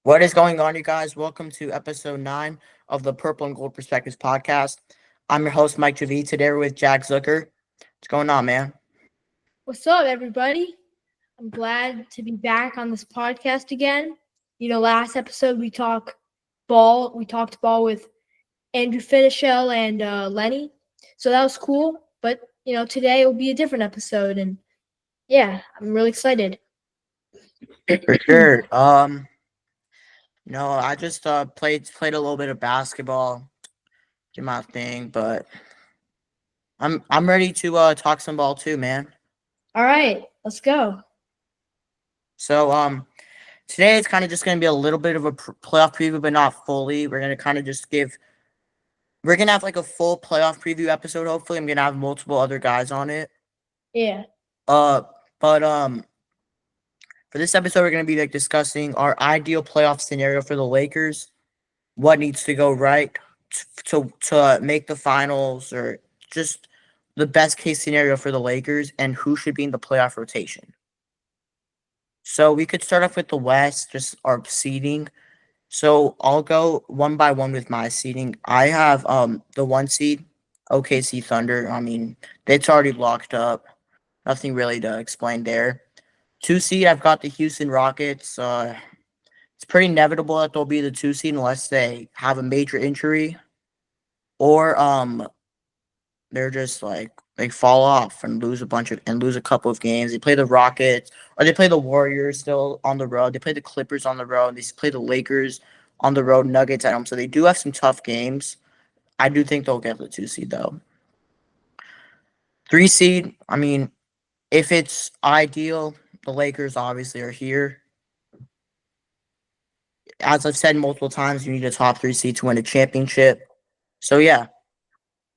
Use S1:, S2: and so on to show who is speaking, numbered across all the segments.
S1: What is going on, you guys? Welcome to episode 9 of the Purple and Gold Perspectives podcast. I'm your host, Mike Javid, today we're with Jack Zucker. What's going on, man?
S2: What's up, everybody? I'm glad to be back on this podcast again. Last episode we talked ball. We talked ball with Andrew Finichel and Lenny, so that was cool. But today will be a different episode, and yeah, I'm really excited.
S1: For sure. I just played a little bit of basketball, did my thing, but I'm ready to talk some ball too, man.
S2: All right, let's go.
S1: So today it's kind of just gonna be a little bit of a playoff preview, but not fully. We're gonna have like a full playoff preview episode. Hopefully, I'm gonna have multiple other guys on it.
S2: Yeah.
S1: Uh, but For this episode, we're gonna be like discussing our ideal playoff scenario for the Lakers, what needs to go right to make the finals, or just the best case scenario for the Lakers, and who should be in the playoff rotation. So we could start off with the West, just our seeding. So I'll go one by one with my seeding. I have the 1 seed, OKC Thunder. I mean, it's already locked up. Nothing really to explain there. 2 seed, I've got the Houston Rockets. It's pretty inevitable that they'll be the 2 seed unless they have a major injury, or they're just like they fall off and lose a couple of games. They play the Rockets, or they play the Warriors still on the road. They play the Clippers on the road. They play the Lakers on the road. Nuggets at home. So they do have some tough games. I do think they'll get the 2 seed though. 3 seed, I mean, if it's ideal, the Lakers obviously are here. As I've said multiple times, you need a top 3 seed to win a championship. So yeah,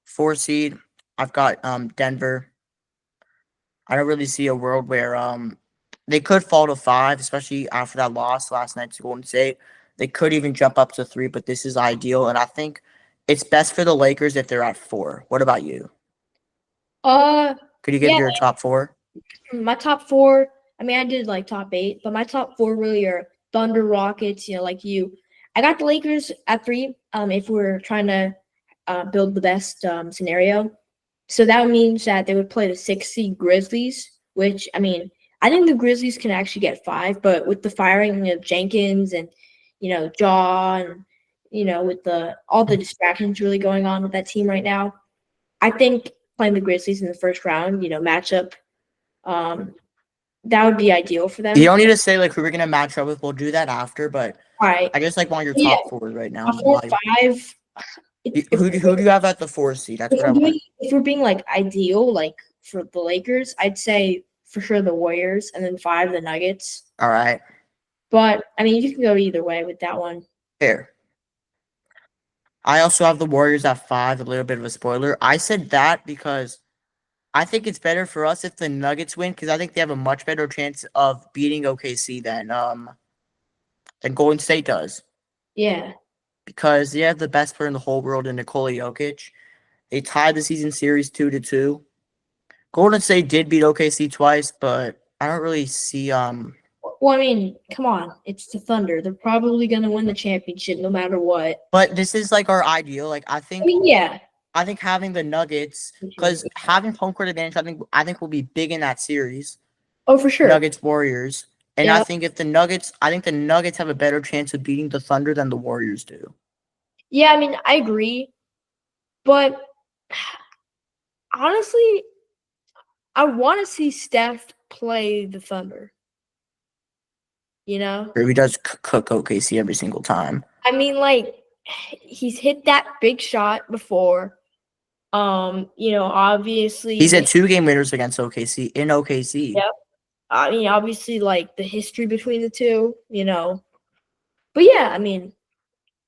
S1: 4 seed, I've got Denver. I don't really see a world where they could fall to 5, especially after that loss last night to Golden State. They could even jump up to 3, but this is ideal, and I think it's best for the Lakers if they're at 4. What about you? Could you give
S2: Yeah,
S1: your top 4?
S2: my top four. I mean, I did like top 8, but my top four really are Thunder, Rockets. Like you. I got the Lakers at 3. If we're trying to build the best scenario. So that means that they would play the 6 seed Grizzlies, which, I mean, I think the Grizzlies can actually get 5, but with the firing of Jenkins and, Jaw and, with all the distractions really going on with that team right now, I think playing the Grizzlies in the first round, matchup, that would be ideal for them.
S1: You don't need to say like who we're gonna match up with. We'll do that after, but
S2: All right.
S1: I just like want your
S2: Yeah,
S1: top 4 right now.
S2: my 4, 5.
S1: Who do you have at the 4 seed? That's what I want.
S2: If we're being like ideal, like for the Lakers, I'd say for sure the Warriors, and then 5 the Nuggets.
S1: All right.
S2: But I mean, you can go either way with that one.
S1: Fair. I also have the Warriors at 5. A little bit of a spoiler. I said that because I think it's better for us if the Nuggets win, because I think they have a much better chance of beating OKC than Golden State does.
S2: Yeah.
S1: Because they have the best player in the whole world in Nikola Jokic. They tied the season series 2-2. Golden State did beat OKC twice, but I don't really see
S2: Well, I mean, come on, it's the Thunder. They're probably gonna win the championship no matter what.
S1: But this is like our ideal. Like
S2: I mean, yeah.
S1: I think having the Nuggets, because having home court advantage, I think will be big in that series.
S2: Oh, for sure.
S1: Nuggets Warriors, and
S2: Yeah.
S1: I think the Nuggets have a better chance of beating the Thunder than the Warriors do.
S2: Yeah, I mean, I agree, but honestly, I want to see Steph play the Thunder.
S1: Or he does cook OKC every single time.
S2: I mean, like, he's hit that big shot before. Obviously
S1: He's had 2 game winners against OKC in OKC.
S2: Yep. I mean, obviously, like the history between the two, But yeah, I mean,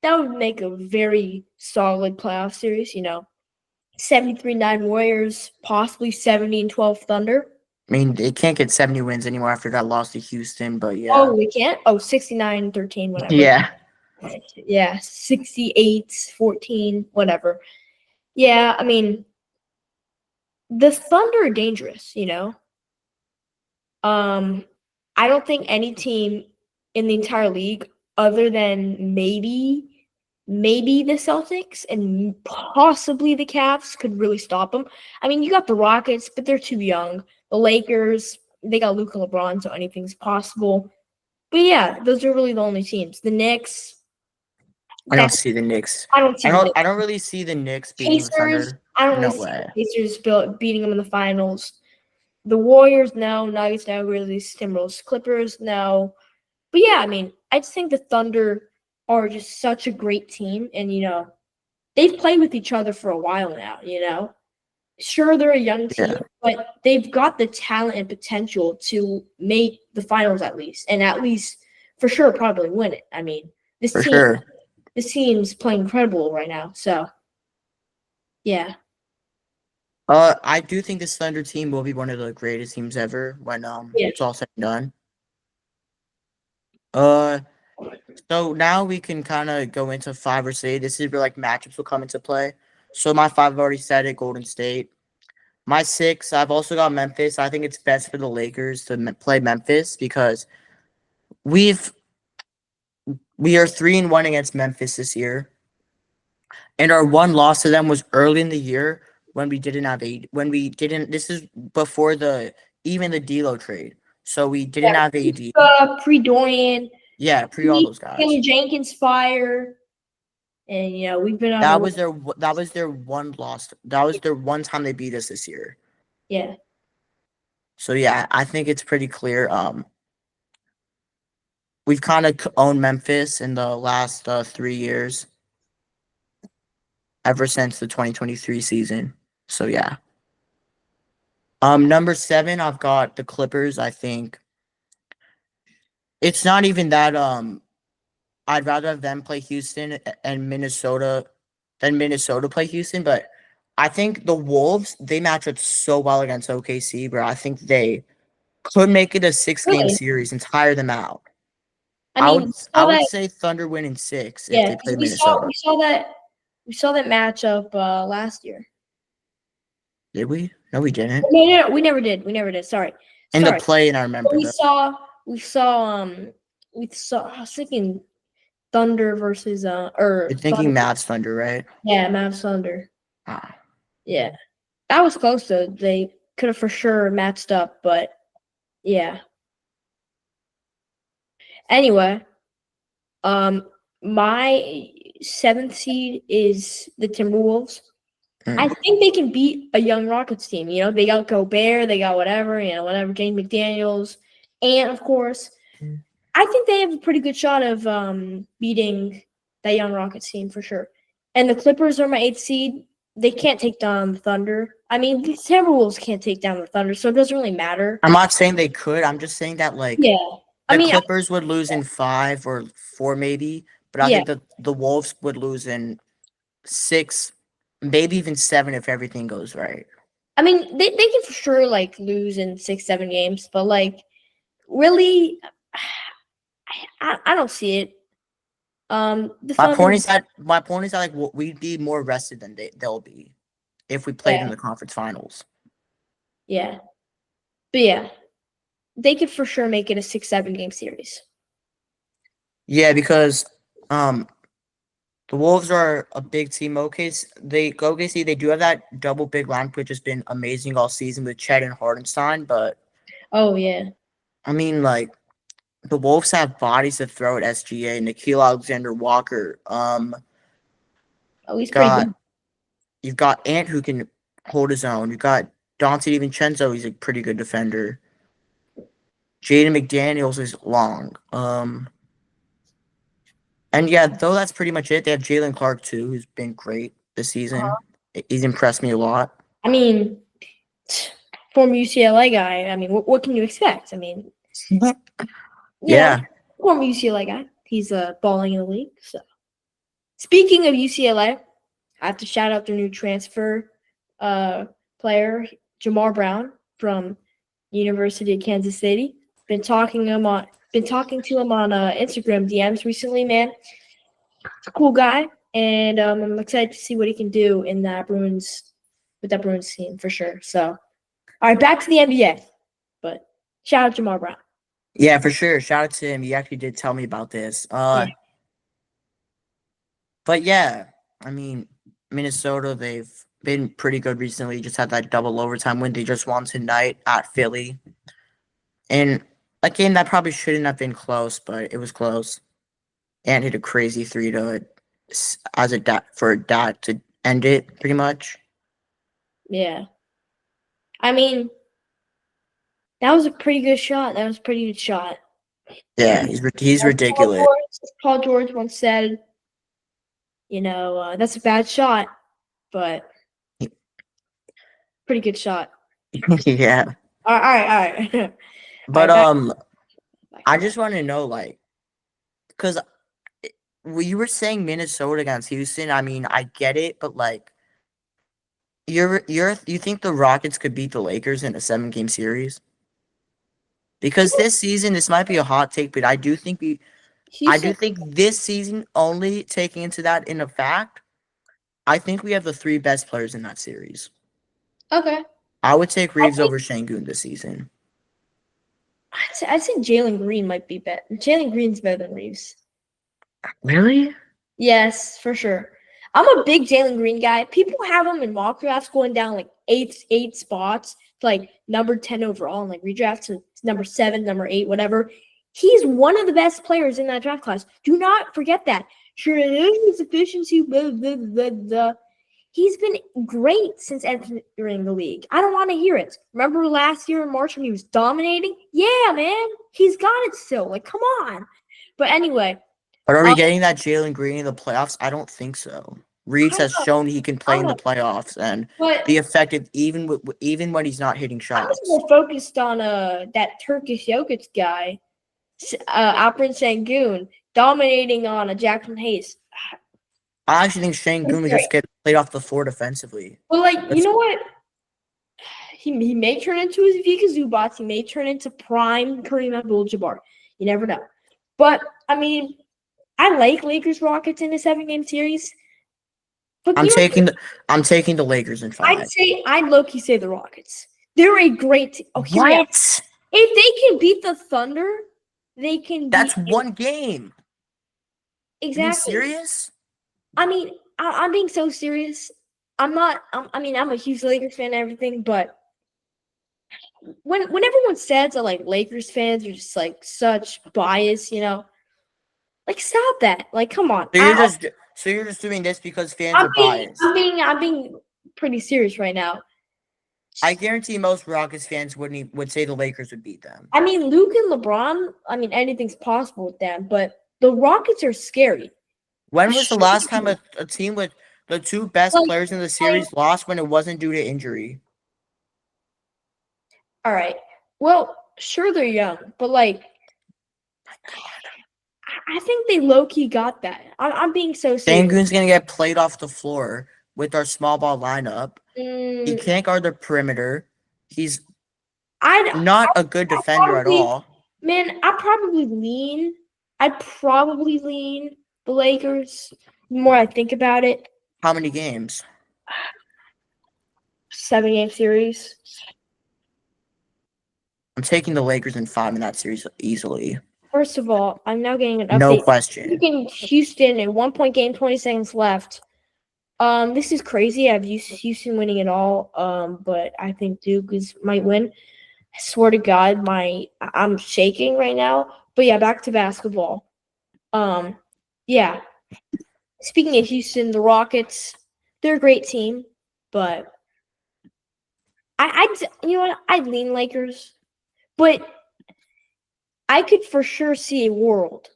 S2: that would make a very solid playoff series. 73-9 Warriors, possibly 70-12 Thunder.
S1: I mean, they can't get 70 wins anymore after that loss to Houston, but yeah.
S2: Oh, we can't? Oh, 69-13, whatever.
S1: Yeah.
S2: Yeah, 68-14, whatever. Yeah, I mean, the Thunder are dangerous, I don't think any team in the entire league other than maybe the Celtics and possibly the Cavs could really stop them. I mean, you got the Rockets, but they're too young. The Lakers, they got Luka LeBron, so anything's possible. But yeah, those are really the only teams. The Knicks,
S1: I don't
S2: that
S1: see the Knicks.
S2: I don't see
S1: I
S2: the
S1: don't.
S2: Knicks.
S1: I don't really see the Knicks beating the
S2: Pacers,
S1: Thunder.
S2: I don't
S1: No
S2: really see
S1: way.
S2: the Pacers beating them in the finals. The Warriors, no. Nuggets, no. Grizzlies, Timberwolves, Clippers, no. But yeah, I mean, I just think the Thunder are just such a great team, and they've played with each other for a while now. Sure, they're a young team,
S1: Yeah,
S2: but they've got the talent and potential to make the finals and at least for sure probably win it. I mean, this
S1: for
S2: team
S1: sure.
S2: this team's playing incredible right now. So yeah.
S1: I do think this Thunder team will be one of the greatest teams ever when
S2: Yeah.
S1: it's all said and done. Uh, so now we can kind of go into 5 or 6. This is where like matchups will come into play. So my 5, I've already said it, Golden State. My 6, I've also got Memphis. I think it's best for the Lakers to play Memphis because we've we are 3-1 against Memphis this year, and our one loss to them was early in the year when we didn't have AD. When we didn't, this is before even the D'Lo trade, so we didn't have AD.
S2: Pre-Dorian,
S1: Yeah, pre all those guys.
S2: Jenkins fire, and we've been on
S1: That
S2: a
S1: was their one loss. That was their one time they beat us this year.
S2: yeah.
S1: So yeah, I think it's pretty clear. We've kind of owned Memphis in the last 3 years, ever since the 2023 season. So yeah. Number 7, I've got the Clippers. I think it's not even that. I'd rather have them play Houston and Minnesota than Minnesota play Houston, but I think the Wolves, they match up so well against OKC, bro. I think they could make it a 6-game
S2: Really?
S1: series and tire them out.
S2: I
S1: I
S2: mean,
S1: would I would say Thunder win in 6 if they play
S2: we saw
S1: Minnesota.
S2: we saw that matchup last year.
S1: Did we? No, we didn't.
S2: No, we never did. Sorry.
S1: In the play-in, I remember
S2: We
S1: that.
S2: saw I was thinking Thunder versus
S1: You're thinking Mavs Thunder, right?
S2: yeah, Mavs Thunder.
S1: Ah.
S2: Yeah. That was close though. They could have for sure matched up, but yeah. Anyway, my 7th seed is the Timberwolves. I think they can beat a young Rockets team. They got Gobert, they got whatever, James McDaniels. And of course, I think they have a pretty good shot of beating that young Rockets team for sure. And the Clippers are my 8th seed. They can't take down the Thunder. I mean, the Timberwolves can't take down the Thunder, so it doesn't really matter.
S1: I'm not saying they could. I'm just saying that
S2: Yeah.
S1: the Clippers would lose in 5 or 4 maybe, but I
S2: Yeah.
S1: think the Wolves would lose in 6, maybe even 7 if everything goes right.
S2: I mean, they can for sure lose in 6-7 games, but really, I don't see it.
S1: My point is that we'd be more rested than they'll be if we played in the conference finals.
S2: Yeah. But yeah, they could for sure make it a 6-7 game series.
S1: Yeah, because the Wolves are a big team. OKC, they do have that double big lineup, which has been amazing all season with Chet and Hardenstein. But
S2: oh yeah,
S1: I mean, the Wolves have bodies to throw at SGA, Nickeil Alexander-Walker.
S2: he's pretty good.
S1: You've got Ant who can hold his own. You've got Dante DiVincenzo. He's a pretty good defender. Jaden McDaniels is long. And yeah, though that's pretty much it. They have Jalen Clark too, who's been great this season. He's impressed me a lot.
S2: I mean, former UCLA guy. I mean, what can you expect? I mean,
S1: yeah.
S2: Former UCLA guy. He's balling in the league. So, speaking of UCLA, I have to shout out their new transfer player, Jamar Brown from University of Kansas City. Been talking to him on Instagram DMs recently, man. He's a cool guy, and I'm excited to see what he can do with that Bruins team for sure. So, all right, back to the NBA. But shout out Jamar Brown.
S1: Yeah, for sure. Shout out to him. He actually did tell me about this.
S2: Yeah.
S1: But yeah, I mean, Minnesota, they've been pretty good recently. Just had that double overtime win. They just won tonight at Philly. And a game that probably shouldn't have been close, but it was close. And hit a crazy three to as a for that to end it pretty much.
S2: Yeah. I mean, that was a pretty good shot. That was a pretty good shot.
S1: Yeah, he's ridiculous.
S2: Paul George once said, that's a bad shot, but pretty good shot.
S1: Yeah.
S2: All right.
S1: But
S2: back.
S1: I just want to know, like, because you were saying Minnesota against Houston. I mean, I get it, but like, you think the Rockets could beat the Lakers in a 7-game series? Because this season, this might be a hot take, but I do think this season, only taking into that in a fact, I think we have the 3 best players in that series.
S2: Okay.
S1: I would take Reeves over Şengün this season.
S2: I'd say Jalen Green might be better. Jalen Green's better than Reeves.
S1: Really?
S2: Yes, for sure. I'm a big Jalen Green guy. People have him in mock drafts going down like eight spots to like number 10 overall, and like redraft to number 7, number 8, whatever. He's one of the best players in that draft class. Do not forget that. Sure, his efficiency, blah, blah, blah, blah. He's been great since entering the league. I don't want to hear it. Remember last year in March when he was dominating? Yeah, man. He's got it still. Like, come on. But anyway.
S1: But are we getting that Jalen Green in the playoffs? I don't think so. Reeves has shown he can play in the playoffs and be effective even when he's not hitting shots.
S2: I was more focused on that Turkish Jokic guy, Alperen Şengün, dominating on Jackson Hayes.
S1: I actually think Şengün would just get played off the floor defensively.
S2: Well, like, you know what? He may turn into his Vika Zubac. He may turn into prime Kareem Abdul-Jabbar. You never know. But, I mean, I like Lakers Rockets in a 7-game series. But
S1: I'm taking the Lakers in 5.
S2: I'd low-key say the Rockets. They're a great team. Oh,
S1: what?
S2: If they can beat the Thunder, they can.
S1: That's one game.
S2: Exactly.
S1: Are you serious?
S2: I mean, I'm being so serious. I'm not. I'm a huge Lakers fan and everything, but when everyone says that like Lakers fans are just like such bias, like stop that. Like, come on.
S1: So you're just doing this because fans are biased.
S2: I'm being pretty serious right now.
S1: I guarantee most Rockets fans would say the Lakers would beat them.
S2: I mean, Luke and LeBron, anything's possible with them, but the Rockets are scary.
S1: When was the last time a team with the 2 best players in the series lost when it wasn't due to injury?
S2: All right. Well, sure they're young, but like, I think they low-key got that. I'm being so serious.
S1: Şengün's going to get played off the floor with our small ball lineup. He can't guard the perimeter. He's not a good defender at all.
S2: Man, I'd probably lean the Lakers the more I think about it.
S1: How many games?
S2: 7-game series.
S1: I'm taking the Lakers in 5 in that series easily.
S2: First of all, I'm now getting an update.
S1: No question.
S2: Houston in 1-point game, 20 seconds left. This is crazy. I've used Houston winning it all. But I think Duke might win. I swear to God, I'm shaking right now. But yeah, back to basketball. Yeah. Speaking of Houston, the Rockets, they're a great team, but I'd lean Lakers, but I could for sure see a world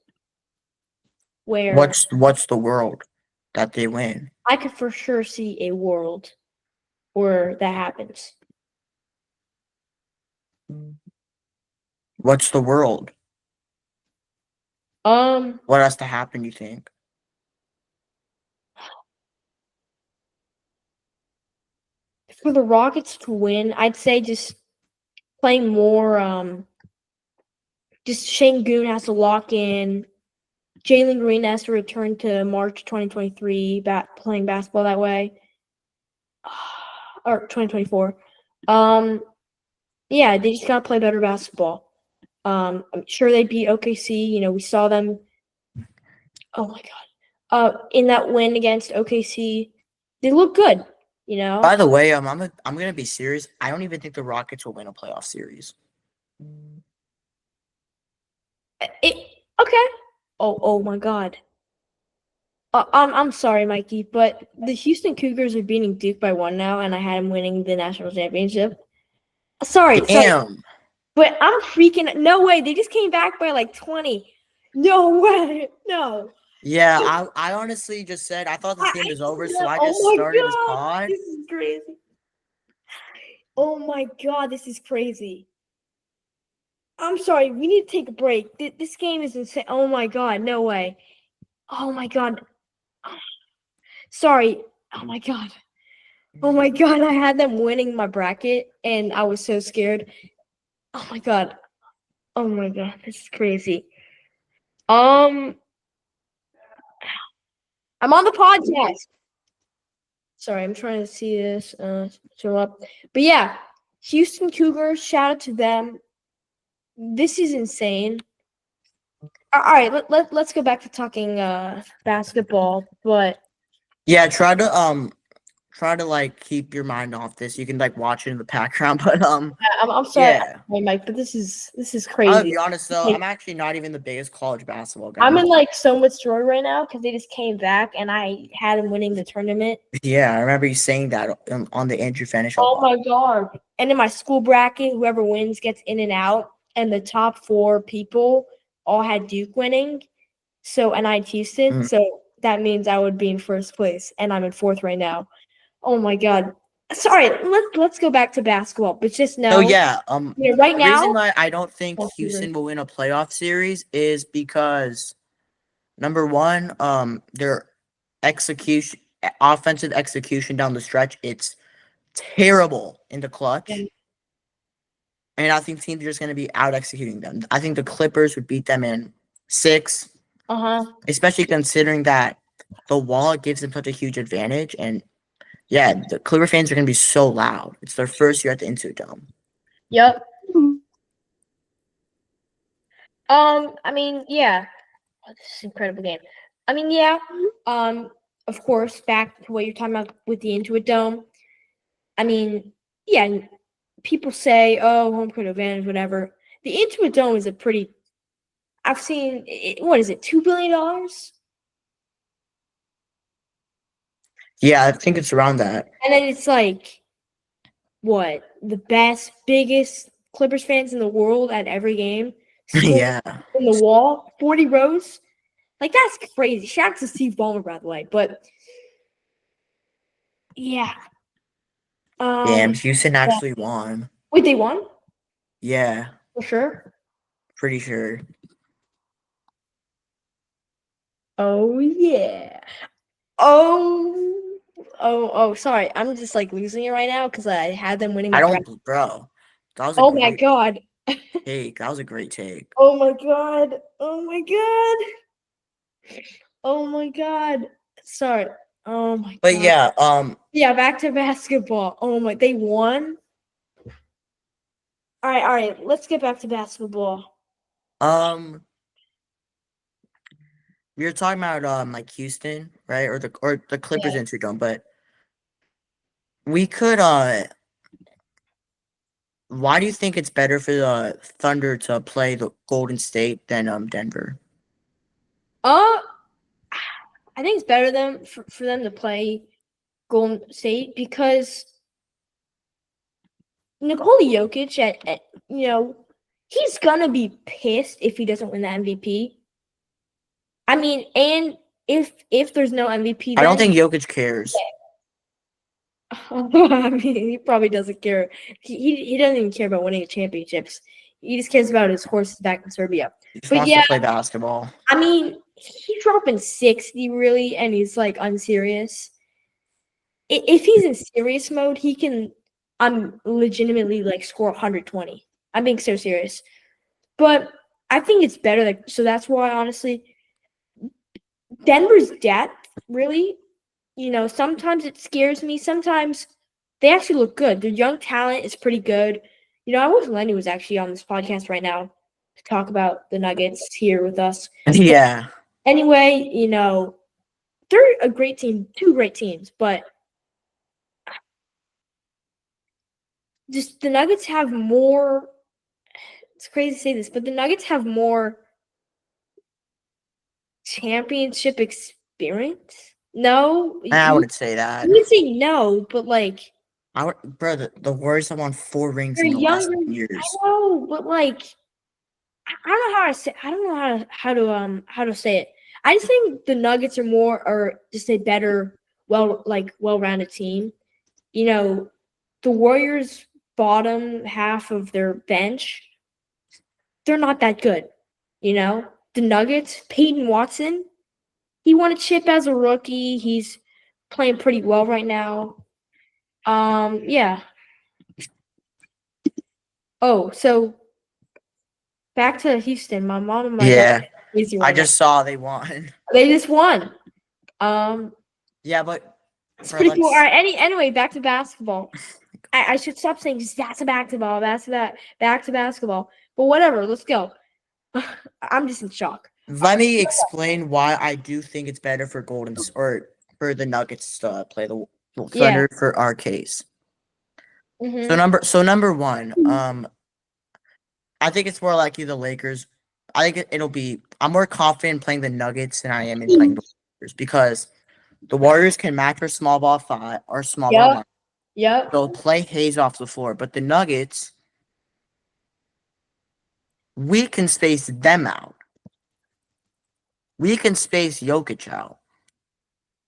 S2: where
S1: what's the world that they win?
S2: I could for sure see a world where that happens.
S1: What's the world? What has to happen, you think?
S2: For the Rockets to win, I'd say just playing more. Just Şengün has to lock in. Jalen Green has to return to March 2023, playing basketball that way. Or 2024. Yeah, they just gotta play better basketball. I'm sure they beat OKC. You know, we saw them. Oh my god! In that win against OKC, they look good. You know.
S1: By the way, I'm gonna be serious. I don't even think the Rockets will win a playoff series.
S2: Okay. Oh my god. I'm sorry, Mikey, but the Houston Cougars are beating Duke by 1 now, and I had them winning the national championship. Sorry,
S1: Damn.
S2: but I'm freaking. No way, they just came back by like 20. No way, no.
S1: Yeah, I honestly just said I thought this game was over, so I just
S2: Oh my
S1: started this
S2: god,
S1: pod.
S2: this is crazy. Oh my god, this is crazy. I'm sorry, we need to take a break. This game is insane. Oh my god, no way. Oh my god. Sorry. Oh my god. Oh my god, I had them winning my bracket and I was so scared. Oh my god. Oh my god, this is crazy. I'm on the podcast. Sorry, I'm trying to see this show up. But yeah, Houston Cougars, shout out to them. This is insane. All right, let's go back to talking basketball, but
S1: Yeah, try to like keep your mind off this. You can like watch it in the background, but
S2: I'm sorry,
S1: yeah.
S2: Mike, but this is
S1: I'll
S2: crazy.
S1: be honest though,
S2: Like,
S1: I'm actually not even the biggest college basketball guy.
S2: I'm in like so much joy right now because they just came back and I had them winning the tournament.
S1: Yeah, I remember you saying that on the Andrew Fanish Show.
S2: Oh my god! And in my school bracket, whoever wins gets in and out, and the top 4 people all had Duke winning. So and I had Houston, so that means I would be in first place, and I'm in 4th right now. Oh my god! Sorry, let's go back to basketball, but just know.
S1: So yeah,
S2: Right
S1: the
S2: now.
S1: reason why I don't think Houston will win a playoff series is because number one, their offensive execution down the stretch, it's terrible in the clutch. And I think teams are just going to be out executing them. I think the Clippers would beat them in 6. Especially considering that the wall gives them such a huge advantage. And yeah, the Clipper fans are going to be so loud. It's their first year at the Intuit-Dome.
S2: Yep. I mean, yeah. Oh, this is an incredible game. I mean, yeah. Of course, back to what you're talking about with the Intuit-Dome. I mean, yeah. People say, "Oh, home court advantage, whatever." The Intuit-Dome is a pretty. I've seen. What is it? $2 billion.
S1: Yeah, I think it's around that.
S2: And then it's like, what, the best, biggest Clippers fans in the world at every game.
S1: Yeah.
S2: In the wall, 40 rows. Like, that's crazy. Shout out to Steve Ballmer, by the way. But, yeah.
S1: Damn, Houston actually won.
S2: Wait, they won?
S1: Yeah.
S2: For sure?
S1: Pretty sure.
S2: Oh, yeah. Oh, sorry. I'm just, like, losing it right now because I had them winning.
S1: Bro. That was
S2: my God.
S1: Take. That was a great take.
S2: Oh, my God. Oh, my God. Oh, my God. Sorry. Oh, my God.
S1: But, yeah.
S2: Yeah, back to basketball. Oh, my. They won? All right. Let's get back to basketball.
S1: We were talking about like Houston, right? Or the Clippers Intuit-Dome, but we could why do you think it's better for the Thunder to play the Golden State than Denver?
S2: I think it's better for them to play Golden State because Nikola Jokic at he's gonna be pissed if he doesn't win the MVP. I mean, and if there's no MVP,
S1: I don't think Jokic cares.
S2: I mean, he probably doesn't care. He doesn't even care about winning championships. He just cares about his horses back in Serbia.
S1: He just wants to play basketball.
S2: I mean, he's dropping 60 really, and he's like unserious. If he's in serious mode, he can legitimately like score 120. I'm being so serious. But I think it's better. So that's why, honestly, Denver's depth, really, sometimes it scares me. Sometimes they actually look good. Their young talent is pretty good. I wish Lenny was actually on this podcast right now. to talk about the Nuggets here with us.
S1: Yeah.
S2: Anyway, they're a great team, two great teams, but just the Nuggets have more. It's crazy to say this, but the Nuggets have more championship experience. No,
S1: I
S2: you
S1: wouldn't say that.
S2: can say no, but like
S1: Bro, the Warriors have won 4 rings
S2: they're
S1: in the last
S2: younger.
S1: 10
S2: I
S1: years.
S2: know, but like I don't know how to say. I don't know how to say it. I just think the Nuggets are more, or just a better, well-rounded team. The Warriors' bottom half of their bench, they're not that good. The Nuggets, Peyton Watson, he won a chip as a rookie. He's playing pretty well right now. Yeah. Oh, so back to Houston. My mom and my dad
S1: Yeah.
S2: are crazy
S1: I
S2: right now.
S1: just saw they won.
S2: They just won. Um,
S1: Yeah, but
S2: it's
S1: bro,
S2: pretty cool. All
S1: let's
S2: right. Anyway, back to basketball. I should stop saying just back to basketball, back to basketball. But whatever. Let's go. I'm just in shock.
S1: let me explain why I do think it's better for or for the Nuggets to play the
S2: Yeah.
S1: Thunder for our case. So
S2: Mm-hmm.
S1: number one, I think it's more likely the Lakers. I think it'll be. I'm more confident playing the Nuggets than I am in playing the Warriors because the Warriors can match our small ball five or small ball
S2: Yep.
S1: line.
S2: Yep.
S1: They'll play Hayes off the floor, but the Nuggets, we can space them out. We can space Jokic out.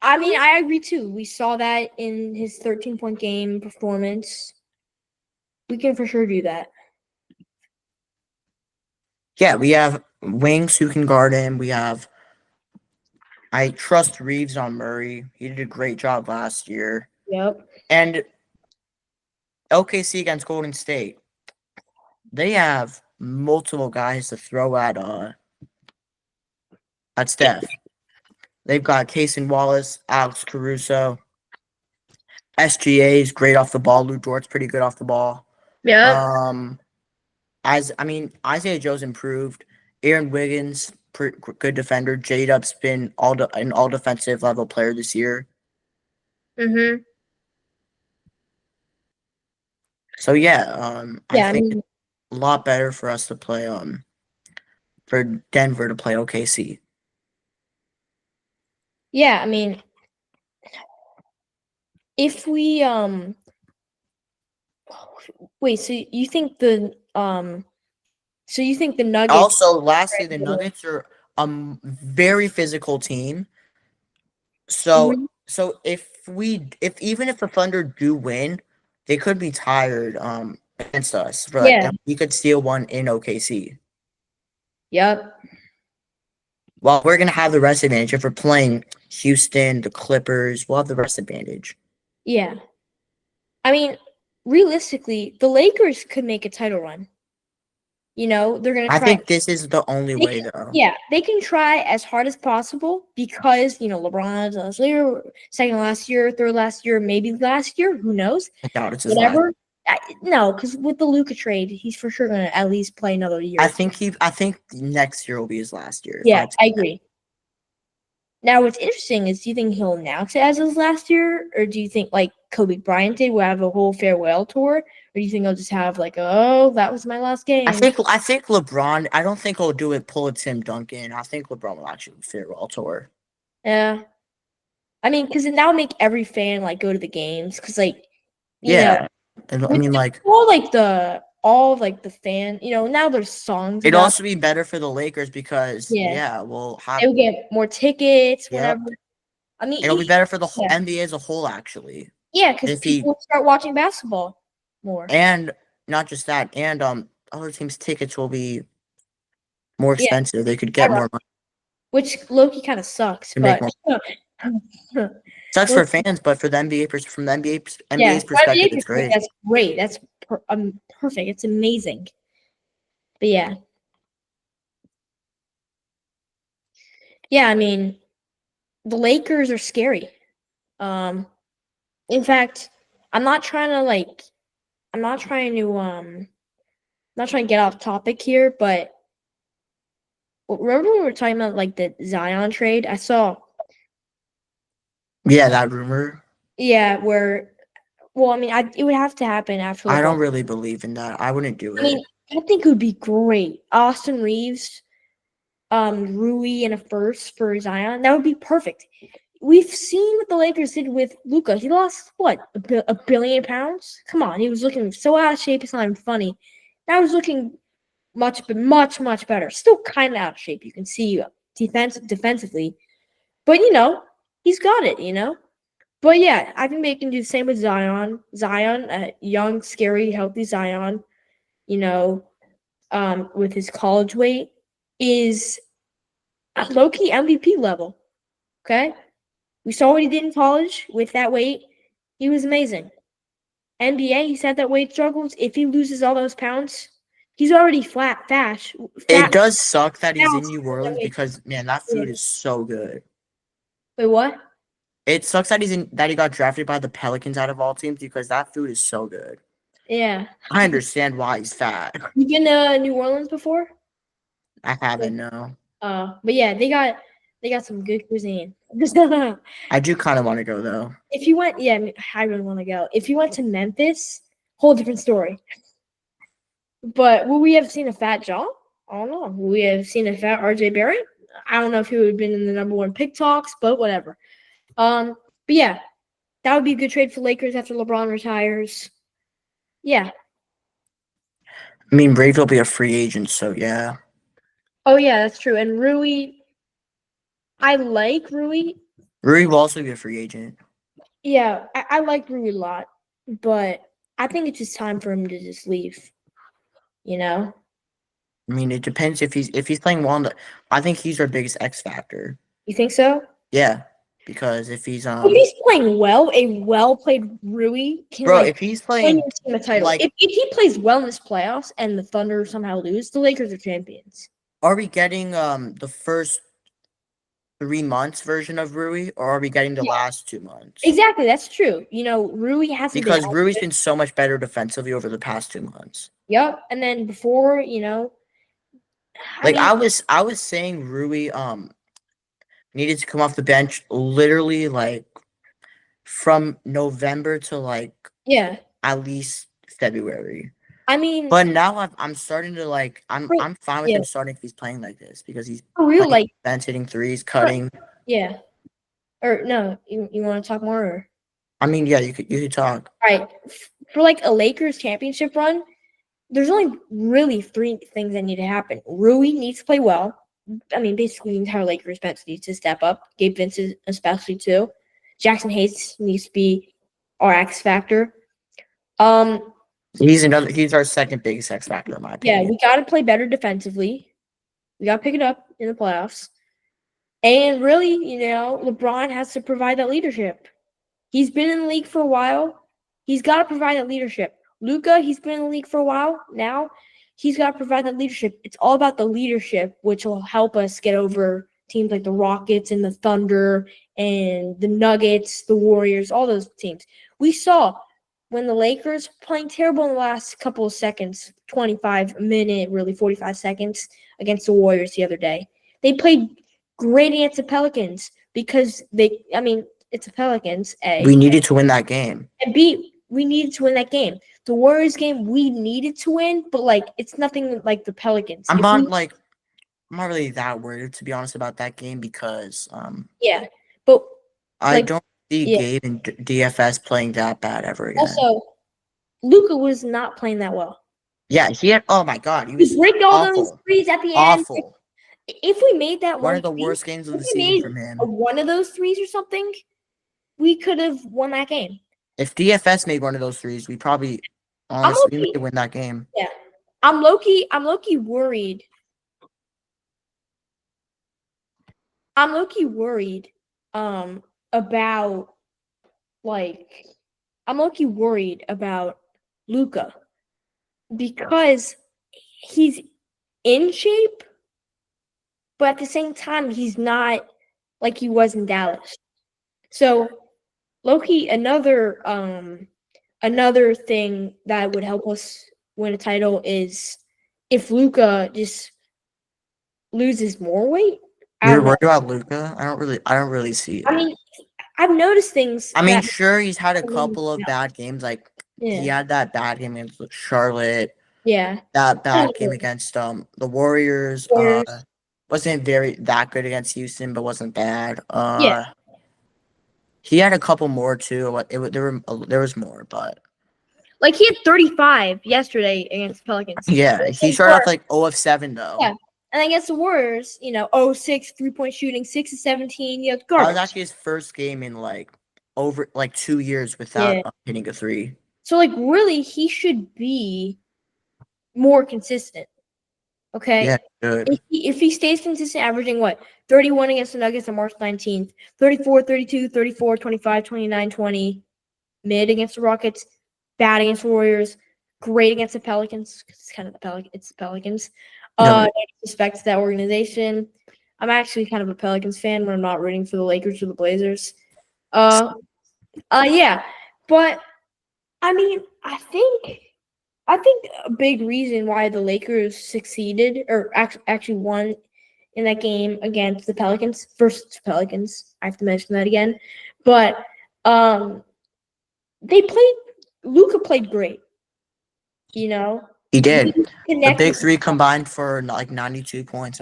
S2: I mean, I agree too. We saw that in his 13-point game performance. We can for sure do that.
S1: Yeah, we have wings who can guard him. I trust Reeves on Murray. He did a great job last year.
S2: Yep.
S1: And LKC against Golden State, they have multiple guys to throw at Steph. They've got Casey Wallace, Alex Caruso, SGA is great off the ball. Lou Dort's pretty good off the ball.
S2: Yep.
S1: Isaiah Joe's improved. Aaron Wiggins, good defender. J-Dub's been an all defensive level player this year.
S2: Mm-hmm.
S1: So yeah, I
S2: Yeah, I
S1: think
S2: mean,
S1: it's a lot better for us to play for Denver to play OKC.
S2: yeah, I mean, if we wait, so you think the Nuggets?
S1: Also, lastly, the Nuggets are a very physical team. So
S2: Mhm.
S1: if even if the Thunder do win, they could be tired against us.
S2: Yeah.
S1: We could steal one in OKC.
S2: Yep.
S1: Well, we're gonna have the rest advantage if we're playing Houston, the Clippers. We'll have the rest advantage.
S2: Yeah. I mean, realistically, the Lakers could make a title run. They're gonna
S1: I
S2: try.
S1: think this is the only way though.
S2: Yeah, they can try as hard as possible because LeBron's last year, second last year, third last year, maybe last year. Who knows?
S1: I doubt it's his last.
S2: Whatever. No, because with the Luka trade, he's for sure gonna at least play another year.
S1: I think next year will be his last year.
S2: Yeah, I agree. Now, what's interesting is, do you think he'll announce it as his last year, or do you think like Kobe Bryant did, we'll have a whole farewell tour, or do you think he'll just have like, oh, that was my last game?
S1: I think LeBron. I don't think he'll do it. Pull a Tim Duncan. I think LeBron will actually farewell tour.
S2: Yeah, I mean, because that'll make every fan like go to the games, because like
S1: Yeah, and I mean like
S2: all the fan, now there's songs.
S1: it'd also be better for the Lakers because we'll have.
S2: They'll get more tickets,
S1: Yep.
S2: whatever. I mean,
S1: It'll be better for the whole
S2: yeah.
S1: NBA as a whole, actually.
S2: Yeah, because people start watching basketball more.
S1: And not just that, and other teams' tickets will be more expensive. They could get more money.
S2: Which low-key kind of sucks, but
S1: sucks for fans, but for the NBA, from the NBA's perspective, it's great.
S2: That's great. That's perfect. It's amazing. But yeah. Yeah, I mean, the Lakers are scary. In fact, I'm not trying to get off topic here, but remember when we were talking about like the Zion trade? I saw,
S1: Yeah, that rumor.
S2: yeah, where well, I mean, it would have to happen after
S1: I
S2: LeBron.
S1: don't really believe in that. I wouldn't do
S2: I mean,
S1: it.
S2: I think it would be great. Austin Reeves, Rui, and a first for Zion. That would be perfect. We've seen what the Lakers did with Luka. He lost what a billion pounds. Come on, he was looking so out of shape. It's not even funny. Now he's looking much better. Still kind of out of shape. You can see defensively, but he's got it. But yeah, I think they can do the same with Zion. Zion, young, scary, healthy Zion. With his college weight, is low key MVP level. Okay, we saw what he did in college with that weight. He was amazing. NBA, he's had that weight struggles. If he loses all those pounds, he's already
S1: It does suck that he's in
S2: fast
S1: New
S2: for that
S1: Orleans
S2: weight.
S1: because man, that
S2: Yeah.
S1: food is so good.
S2: Wait, what?
S1: It sucks that he got drafted by the Pelicans out of all teams because that food is so good.
S2: Yeah.
S1: I understand why he's fat.
S2: You been to New Orleans before?
S1: I haven't, no.
S2: But yeah, they got some good cuisine.
S1: I do kind of want to go though.
S2: If you went, yeah, I really want to go. If you went to Memphis, whole different story. But will we have seen a fat John? I don't know. Will we have seen a fat RJ Barrett? I don't know if he would have been in the number one pick talks, but whatever. But yeah, that would be a good trade for Lakers after LeBron retires. Yeah.
S1: I mean, Brave will be a free agent, so yeah.
S2: Oh yeah, that's true. And Rui, I like Rui.
S1: Rui will also be a free agent.
S2: Yeah, I like Rui a lot, but I think it's just time for him to just leave.
S1: I mean, it depends if he's playing well. I think he's our biggest X factor.
S2: You think so?
S1: Yeah, because if he's
S2: If he's playing well, a well played Rui can
S1: bro, if he's
S2: win
S1: playing
S2: your team a title.
S1: like,
S2: If he plays well in this playoffs and the Thunder somehow lose, the Lakers are champions.
S1: are we getting the first 3 months version of Rui, or are we getting the last 2 months?
S2: Exactly, that's true. Rui hasn't
S1: Because
S2: been
S1: Rui's been so much better defensively over the past 2 months.
S2: Yep, and then before,
S1: I was saying Rui needed to come off the bench literally like from November to
S2: yeah.
S1: at least February.
S2: I mean,
S1: But now I'm starting to I'm fine with
S2: yeah.
S1: him starting if he's playing like this because he's
S2: For real,
S1: playing defense, hitting threes, cutting.
S2: yeah. Or no, you want to talk more? Or?
S1: I mean, yeah, you could talk.
S2: All right, for a Lakers championship run, there's only really 3 things that need to happen. Rui needs to play well. I mean, basically, the entire Lakers bench needs to step up. Gabe Vincent, especially too. Jackson Hayes needs to be our X factor.
S1: He's our second biggest X factor in my opinion.
S2: Yeah, we got to play better defensively. We got to pick it up in the playoffs. And really, LeBron has to provide that leadership. He's been in the league for a while. He's got to provide that leadership. Luka, he's been in the league for a while now. He's got to provide that leadership. It's all about the leadership, which will help us get over teams like the Rockets and the Thunder and the Nuggets, the Warriors, all those teams. We saw when the Lakers playing terrible in the last couple of seconds, 25 minute, really 45 seconds against the Warriors the other day. They played great against the Pelicans because it's the Pelicans, A.
S1: We needed to win that game.
S2: And B, we needed to win that game. The Warriors game, we needed to win, but it's nothing like the Pelicans.
S1: I'm not really that worried, to be honest, about that game because
S2: yeah, but
S1: I don't see Gabe and DFS playing that bad ever again.
S2: Also, Luka was not playing that well.
S1: Yeah, oh my god, he was
S2: breaking all those threes at the end.
S1: Awful.
S2: If we made that
S1: one of the worst games of the season from him,
S2: one of those threes or something, we could have won that game.
S1: If DFS made one of those threes, we probably honestly may win that game.
S2: Yeah, I'm low-key worried. I'm low-key worried about I'm low-key worried about Luka because he's in shape, but at the same time he's not like he was in Dallas. So low-key another thing that would help us win a title is if Luka just loses more weight. I
S1: You're
S2: don't know.
S1: worried about Luca? I don't really see
S2: I
S1: it.
S2: mean, I've noticed things
S1: I mean,
S2: that.
S1: sure, he's had a couple of bad games. Like he
S2: Yeah,
S1: had that bad game against Charlotte.
S2: yeah.
S1: That bad game against the Warriors.
S2: Warriors.
S1: Wasn't that good against Houston, but wasn't bad.
S2: Yeah,
S1: He had a couple more too. There was more, but
S2: like he had 35 yesterday against Pelicans.
S1: yeah, he started off like 0 of 7 though.
S2: Yeah, and against the Warriors, 0-6 3-point shooting, 6 of 17.
S1: That
S2: Garbage.
S1: was actually his first game in like over like 2 years without hitting a three.
S2: So like really, he should be more consistent. Okay.
S1: Yeah, good.
S2: If he stays consistent, averaging what 31 against the Nuggets on March 19th, 34, 32, 34, 25, 29, 20, mid against the Rockets, bad against the Warriors, great against the Pelicans. It's kind of it's the Pelicans. No disrespect to that organization. I'm actually kind of a Pelicans fan when I'm not rooting for the Lakers or the Blazers. Yeah, but I mean, I think a big reason why the Lakers succeeded or actually won in that game against the Pelicans versus Pelicans. I have to mention that again, but Luka played great.
S1: He did. The big three
S2: with
S1: combined for like 92 points.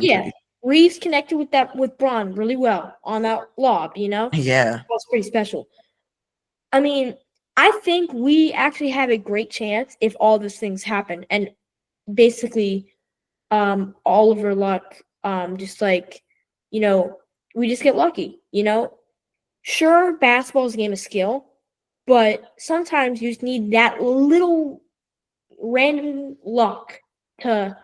S2: Reeves connected with Braun really well on that lob.
S1: Yeah,
S2: that was pretty special. I mean, I think we actually have a great chance if all these things happen, and basically, Oliver Luck, just like, we just get lucky. Sure, basketball's a game of skill, but sometimes you just need that little random luck to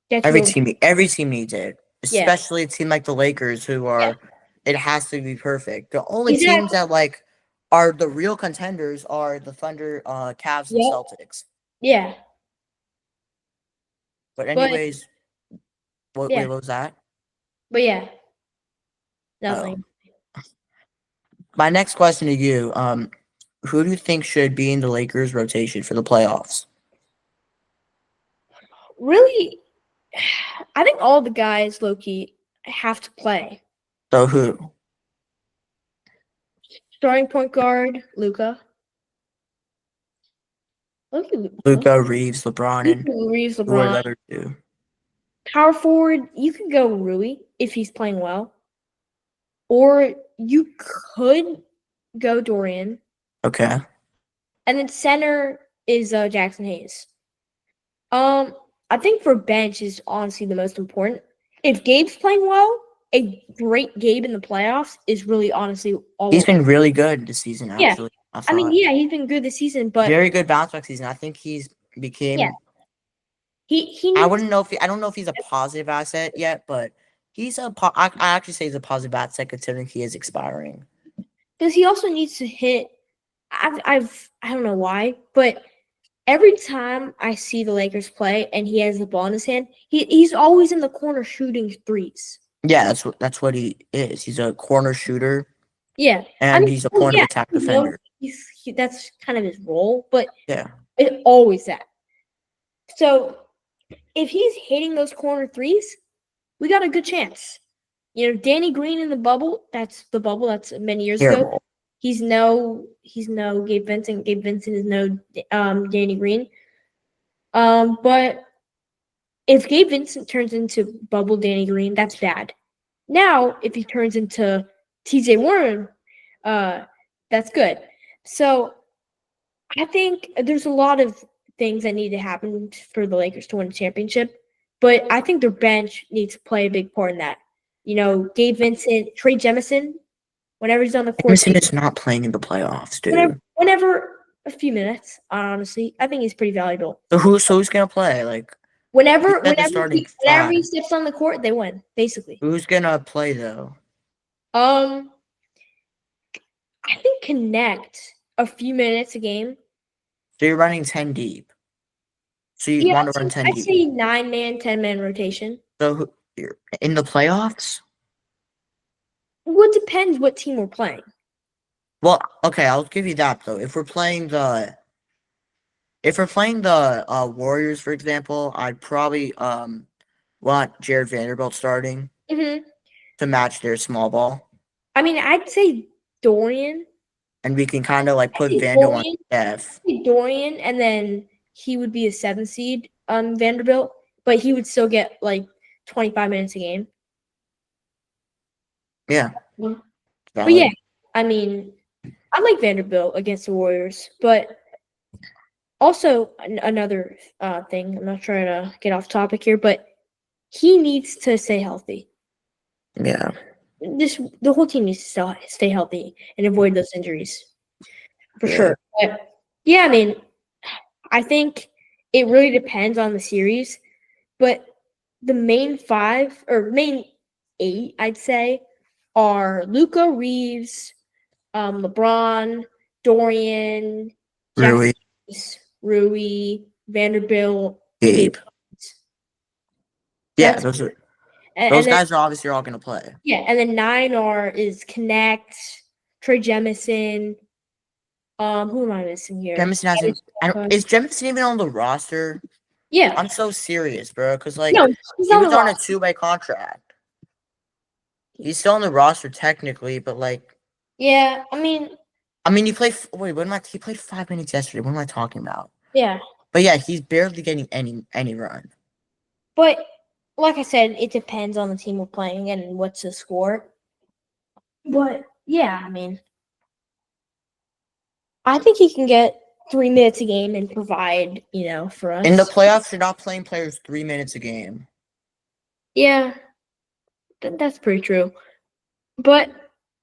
S2: get
S1: every
S2: you.
S1: team needs it, especially a team like the Lakers, who are. It has to be perfect. The only teams that like are the real contenders are the Thunder, Cavs, and Celtics.
S2: Yeah.
S1: But anyways, what was that?
S2: But yeah, nothing.
S1: My next question to you, who do you think should be in the Lakers rotation for the playoffs?
S2: Really, I think all the guys, low-key, have to play.
S1: So who?
S2: Starting point guard, Luka.
S1: Luka, Reeves, LeBron, and
S2: Reeves,
S1: who are the
S2: LeBron.
S1: other two?
S2: Power forward, you could go Rui if he's playing well. Or you could go Dorian.
S1: Okay.
S2: And then center is Jackson Hayes. I think for bench is honestly the most important. If Gabe's playing well, a great Gabe in the playoffs is really honestly all.
S1: He's been really good this season, actually.
S2: I mean, he's been good this season, but
S1: very good bounce back season. I think he's became.
S2: Yeah. He
S1: I wouldn't know if I don't know if he's a positive asset yet, but he's I actually say he's a positive asset considering he is expiring.
S2: Because he also needs to hit. I don't know why, but every time I see the Lakers play and he has the ball in his hand, he's always in the corner shooting threes.
S1: Yeah, that's what he is. He's a corner shooter.
S2: Yeah,
S1: and he's a point of attack defender.
S2: That's kind of his role, but
S1: yeah,
S2: it's always that. So if he's hitting those corner threes, we got a good chance. Danny Green in the bubble. That's many years ago. He's no Gabe Vincent. Gabe Vincent is no Danny Green. But if Gabe Vincent turns into bubble Danny Green, that's bad. Now, if he turns into TJ Warren, that's good. So I think there's a lot of things that need to happen for the Lakers to win a championship, but I think their bench needs to play a big part in that. Gabe Vincent, Trey Jemison, whenever he's on the court.
S1: Jemison is not playing in the playoffs, dude.
S2: Whenever a few minutes, honestly, I think he's pretty valuable.
S1: So who's gonna play? Like
S2: whenever he steps on the court, they win. Basically,
S1: who's gonna play though?
S2: I think connect a few minutes a game.
S1: So you're running 10 deep. So you want to run 10 deep.
S2: I'd say 9-man, 10-man rotation.
S1: So you're in the playoffs?
S2: Well, it depends what team we're playing.
S1: Well, okay, I'll give you that though. If we're playing the Warriors, for example, I'd probably want Jared Vanderbilt starting
S2: Mm-hmm.
S1: to match their small ball.
S2: I mean, I'd say Dorian.
S1: And we can kind of like
S2: I'd
S1: put
S2: say
S1: Vando on
S2: Dorian.
S1: F.
S2: I'd say Dorian, and then he would be a 7th seed, Vanderbilt, but he would still get like 25 minutes a game.
S1: Yeah.
S2: But
S1: Valid.
S2: yeah, I mean, I like Vanderbilt against the Warriors, but also another thing. I'm not trying to get off topic here, but he needs to stay healthy.
S1: Yeah.
S2: The whole team needs to stay healthy and avoid those injuries for sure. But yeah, I mean, I think it really depends on the series, but the main 5 or main 8, I'd say, are Luca, Reeves, LeBron, Dorian,
S1: Rui,
S2: Rui, Vanderbilt,
S1: Gabe. Yeah,
S2: That's,
S1: those
S2: and then,
S1: guys are obviously all going to play.
S2: Yeah, and then 9 is Connect, Trey Jemison. Who am I missing here?
S1: Jemison hasn't. Is Jemison even on the roster?
S2: Yeah,
S1: I'm so serious, bro. Because like
S2: no, he's
S1: he
S2: on
S1: was
S2: the
S1: on a
S2: roster.
S1: 2-way contract. He's still on the roster technically, but like.
S2: Yeah, I mean,
S1: he played. Wait, what am I? He played 5 minutes yesterday. What am I talking about?
S2: yeah,
S1: But yeah, he's barely getting any run.
S2: but like I said, it depends on the team we're playing and what's the score. But yeah, I mean, I think he can get 3 minutes a game and provide, for us.
S1: In the playoffs, you're not playing players 3 minutes a game.
S2: Yeah, that's pretty true. But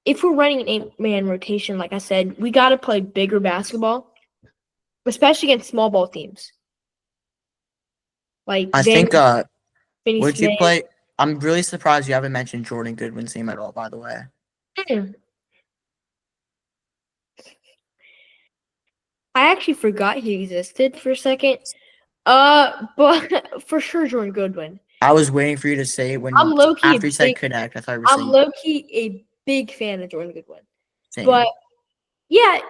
S2: if we're running an 8-man rotation, like I said, we got to play bigger basketball, especially against small ball teams. Like
S1: I think.
S2: Finney
S1: Would you
S2: Smith.
S1: play? I'm really surprised you haven't mentioned Jordan Goodwin's name at all. By the way.
S2: I actually forgot he existed for a second. But for sure, Jordan Goodwin.
S1: I was waiting for you to say it when
S2: I'm low-key
S1: after you said Connect. I thought you were
S2: I'm
S1: saying.
S2: low-key a big fan of Jordan Goodwin.
S1: Same.
S2: But yeah,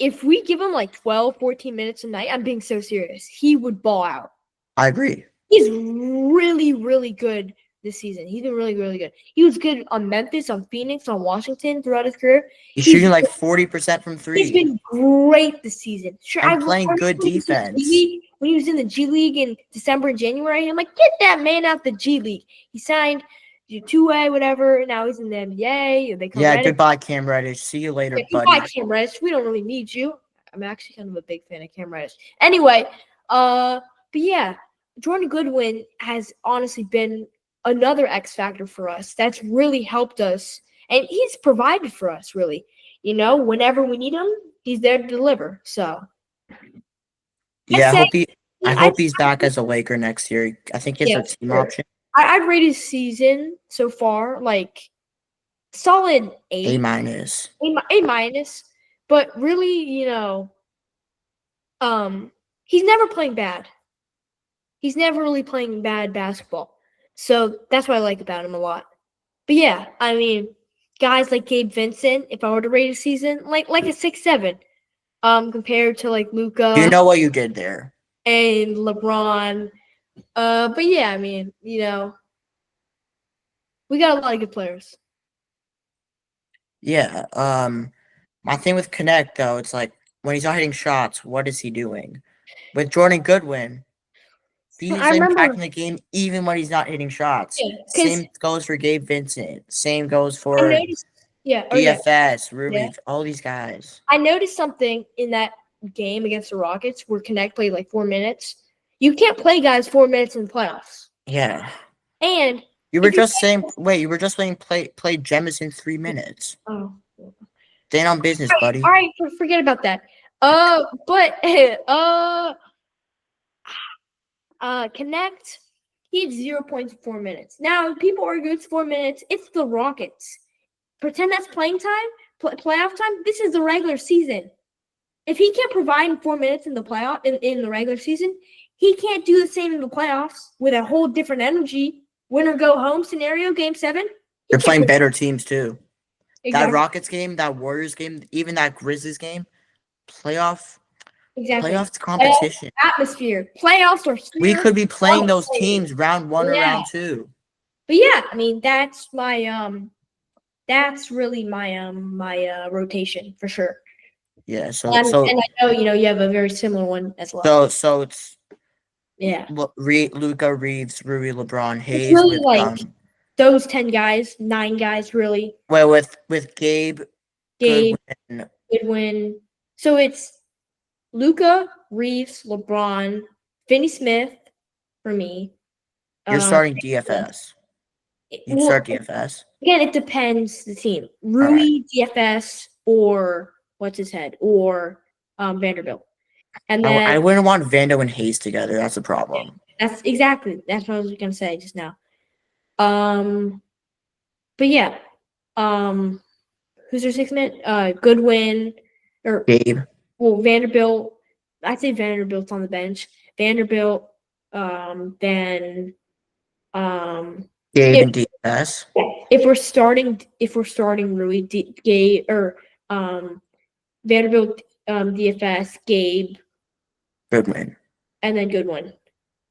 S2: if we give him like 12, 14 minutes a night, I'm being so serious. He would ball out.
S1: I agree.
S2: He's really, really good this season. He's been really, really good. He was good on Memphis, on Phoenix, on Washington throughout his career.
S1: He's shooting like 40% from 3.
S2: He's been great this season. Sure,
S1: and playing good defense.
S2: When he was in the G League in December and January, I'm like, get that man out the G League. He signed 2-way, whatever. Now he's in the NBA.
S1: Goodbye, Cam Reddish. See you later, buddy.
S2: Goodbye, Cam Reddish. We don't really need you. I'm actually kind of a big fan of Cam Reddish. Anyway, but yeah, Jordan Goodwin has honestly been another X factor for us. That's really helped us, and he's provided for us, really. Whenever we need him, he's there to deliver. So,
S1: yeah, I hope he's back as a Laker next year. I think it's a team option.
S2: I'd rate his season so far like solid A-. A-. But really, he's never playing bad. He's never really playing bad basketball. So that's what I like about him a lot. But yeah, I mean, guys like Gabe Vincent, if I were to rate a season, like a 6-7, compared to like Luka.
S1: You know what you did there.
S2: And LeBron. But yeah, I mean, we got a lot of good players.
S1: Yeah. My thing with Connect though, it's like when he's not hitting shots, what is he doing? With Jordan Goodwin, he's impacting the game even when he's not hitting shots.
S2: Yeah,
S1: same goes for Gabe Vincent. Same goes for
S2: DFS,
S1: Ruby, all these guys.
S2: I noticed something in that game against the Rockets where Connect played like 4 minutes. You can't play guys 4 minutes in the playoffs.
S1: Yeah.
S2: And
S1: you were just saying play Jemison 3 minutes.
S2: Oh.
S1: Staying on business, buddy.
S2: All right, forget about that. Connect, he had 0 points in 4 minutes. Now, people argue it's 4 minutes. It's the Rockets. Pretend that's playing time, playoff time. This is the regular season. If he can't provide in 4 minutes in the in the regular season, he can't do the same in the playoffs with a whole different energy. Win or go home scenario, game 7.
S1: They're playing better teams too.
S2: Exactly.
S1: That Rockets game, that Warriors game, even that Grizzlies game, playoff.
S2: Exactly.
S1: Playoffs competition.
S2: Atmosphere. Playoffs are
S1: We
S2: serious.
S1: could be playing those teams round 1 or
S2: Yeah.
S1: round 2.
S2: But yeah, I mean that's really my rotation for sure.
S1: Yeah,
S2: And I know you have a very similar one as well.
S1: so it's
S2: Yeah.
S1: Luca, Reeves, Rui, LeBron,
S2: It's
S1: Hayes
S2: really
S1: with
S2: like those 10 guys, 9 guys really.
S1: well with Gabe,
S2: Gabe,
S1: Goodwin.
S2: Goodwin. So it's Luca, Reeves, LeBron, Finney Smith for me.
S1: You're starting DFS. You'd
S2: Well,
S1: start DFS.
S2: again, it depends the team.
S1: All
S2: Rui,
S1: right.
S2: DFS, or what's his head, or Vanderbilt. And then
S1: I wouldn't want Vando and Hayes together. That's a problem.
S2: that's what I was gonna say just now. But yeah, who's their sixth man? Goodwin or
S1: Gabe.
S2: well Vanderbilt. I'd say Vanderbilt's on the bench. Vanderbilt, then
S1: Gabe and DFS.
S2: if we're starting Rui, Gabe or Vanderbilt, DFS, Gabe,
S1: Goodwin.
S2: and then Goodwin.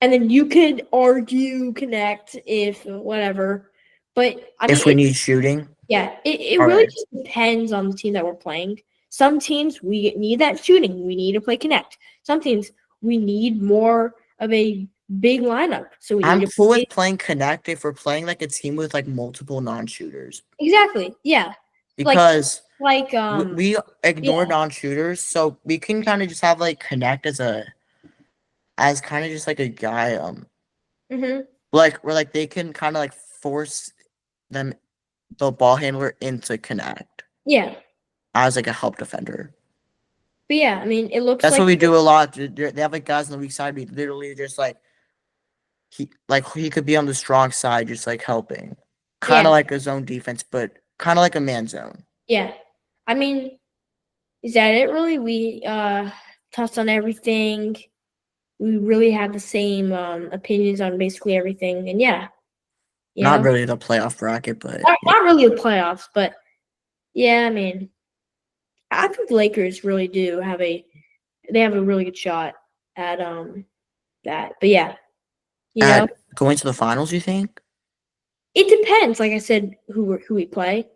S2: And then you could argue connect if whatever. But I mean
S1: If we need shooting.
S2: yeah, it really just depends on the team that we're playing. Some teams we need that shooting. We need to play connect. Some teams we need more of a big lineup. So
S1: I'm cool with playing connect if we're playing like a team with like multiple non-shooters.
S2: Exactly. Yeah.
S1: Because
S2: we
S1: ignore non-shooters, so we can kind of just have like connect as kind of just like a guy like where like they can kind of like force the ball handler into connect.
S2: Yeah.
S1: As like a help defender.
S2: But yeah, I mean, it looks
S1: that's
S2: like
S1: what we do a lot. They have like guys on the weak side. We literally just like he could be on the strong side, just like helping, kind of like a zone defense, but kind of like a man zone.
S2: Yeah, I mean, is that it? Really, we touched on everything. We really have the same opinions on basically everything, and yeah,
S1: not really the playoff bracket, but
S2: not really the playoffs, but yeah, I mean, I think the Lakers really do have a really good shot at that, but yeah,
S1: going to the finals, you think?
S2: It depends, like I said, who we play,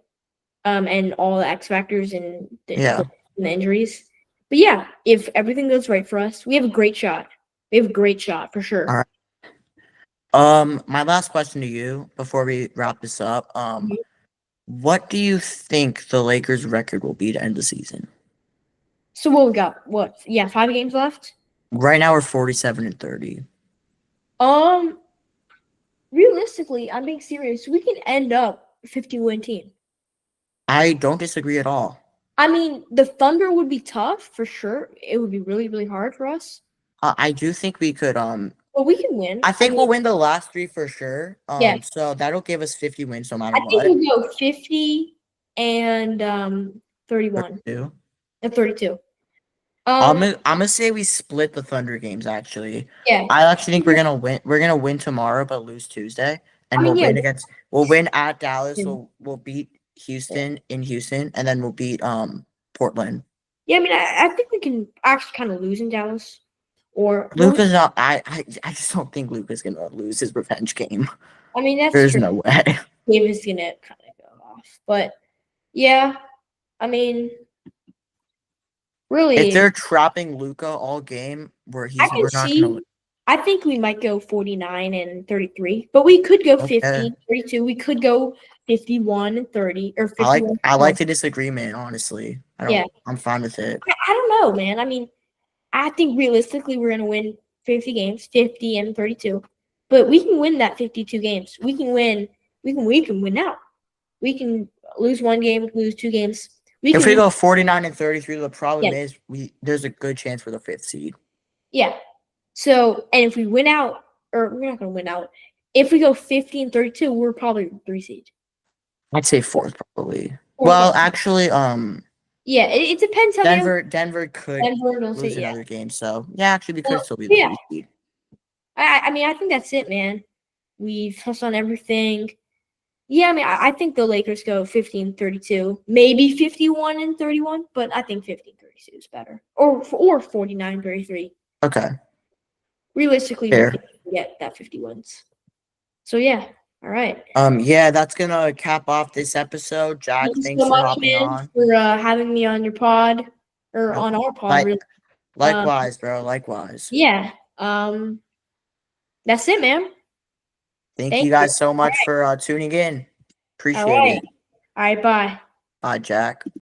S2: and all the X factors and the injuries. But yeah, if everything goes right for us, we have a great shot. We have a great shot for sure.
S1: All right. My last question to you before we wrap this up. What do you think the Lakers' record will be to end the season?
S2: So what we got? 5 games left?
S1: Right now we're 47-30.
S2: Realistically, I'm being serious. We can end up a 50-win team.
S1: I don't disagree at all.
S2: I mean, the Thunder would be tough for sure. It would be really, really hard for us.
S1: I do think we could
S2: But we can win.
S1: I think we'll win the last 3 for sure. So that'll give us 50 wins no matter what.
S2: I think we'll go 50 and 31.
S1: 32.
S2: 32.
S1: I'm gonna say we split the Thunder games actually.
S2: Yeah.
S1: I actually think we're gonna win. We're gonna win tomorrow, but lose Tuesday, and we'll win at Dallas. We'll beat Houston in Houston, and then we'll beat Portland.
S2: Yeah, I mean, I think we can actually kind of lose in Dallas. Or
S1: Luka's not. I just don't think Luka's gonna lose his revenge game.
S2: I mean,
S1: there's no way.
S2: Game is gonna kind of go off, but yeah, I mean, really,
S1: if they're trapping Luka all game, we're not gonna.
S2: I think we might go 49 and 33, but we could go 50, 32. We could go 51 and 30 or 51.
S1: I like the disagreement, honestly. I'm fine with it.
S2: I don't know, man. I mean, I think realistically we're gonna win 50 games, 50 and 32. But we can win that 52 games. We can win. We can win out. We can lose 1 game, lose 2 games.
S1: If we go 49 and 33, the problem is there's a good chance for the 5th seed. Yeah.
S2: So, and if we win out, or we're not going to win out, if we go 50 and 32, we're probably 3 seed.
S1: I'd say 4th probably. Well, actually,
S2: yeah, it depends how
S1: Denver could lose another game. So yeah, actually, we could still be the 3 seed.
S2: I mean, I think that's it, man. We've touched on everything. Yeah, I mean, I think the Lakers go 50-32, maybe 51-31, but I think 50-32 is better, or 49-33.
S1: Okay,
S2: Realistically, we
S1: fair.
S2: think we get that 50 wins. So yeah, all right.
S1: Yeah, that's gonna cap off this episode. Jack,
S2: Thank you
S1: thanks
S2: so
S1: for
S2: much,
S1: hopping
S2: man,
S1: on.
S2: for having me on your pod or
S1: Nope.
S2: on our pod.
S1: Like,
S2: Really.
S1: likewise, bro. Likewise.
S2: Yeah. That's it, man.
S1: Thank
S2: Thank
S1: you
S2: you.
S1: guys so much for tuning in.
S2: All
S1: Appreciate
S2: right.
S1: it.
S2: All right. Bye.
S1: Bye, Jack.